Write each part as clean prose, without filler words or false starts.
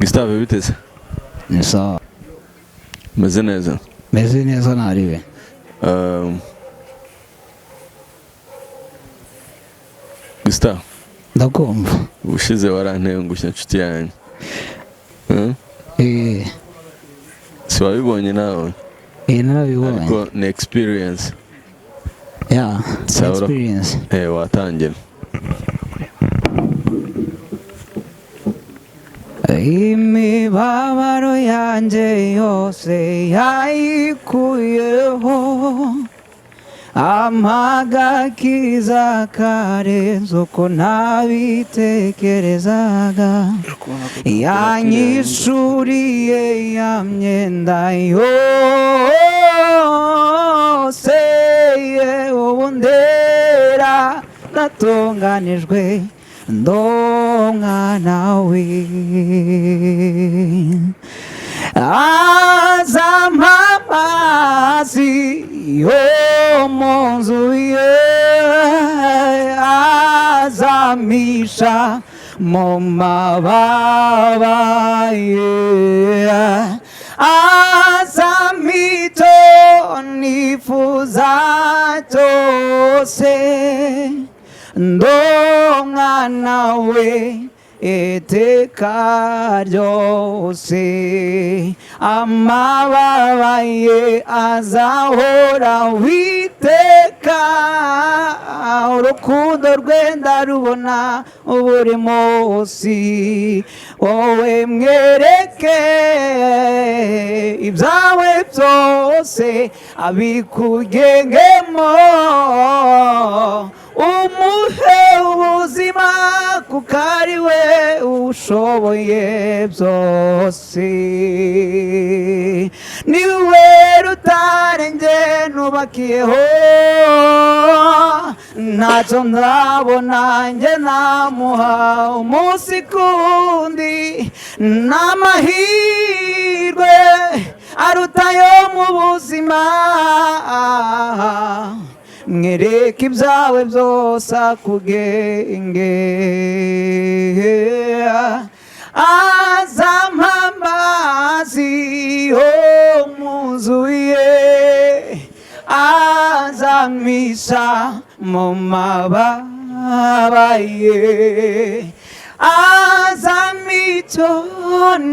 Gustave biteze ni sawa meze neza nariwe Gustave ndakumva ubushize warantengushye inshuti yanjye si wabibonye nawe narabibonye ariko ni experience experience watangira imibabaro yanjye yose yayikuyeho amagakiza karenze uko ntabitekerezaga yanyishuriye ya myenda yose ubu ndera natunganijwe ndumwana we azampa amazi yo mu nzu ye azamisha mu mababa ye azamito nifuza cyose ndumwana we iteka ryose amababa ye azahora witeka urukundo rwe ndarubona buri munsi wowe mwereke ibyawe byose abikugengemo umuhe ubuzima kuko ari we ushoboye byose niwe rutare njye nubakiyeho ntacyo ndabona njye namuha umunsi kundi n'amahirwe arutayo mu buzima mwereke ibyawe byose akugenge azampa amazi yo mu nzu ye azamisha mu mababa ye azamito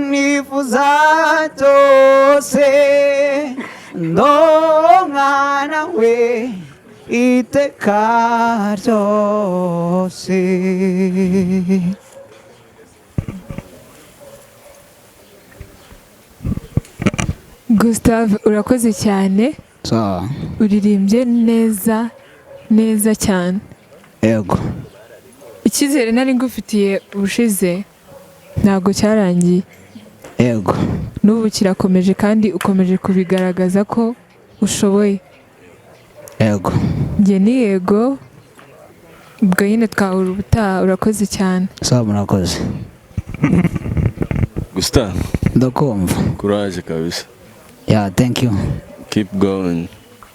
nifuza cyose ndumwana we iteka ryose. Gustave urakoze cyane uririmbye neza neza cyane yego icyizere nari ngufitiye ubushize ntabwo cyarangiye yego n'ubu kirakomeje kandi ukomeje kubigaragaza ko ushoboye yego njye ni yego ubwo nyine twahura ubutaha urakoze cyane murakoze Gustave ndakumva courage kabisa thank you keep going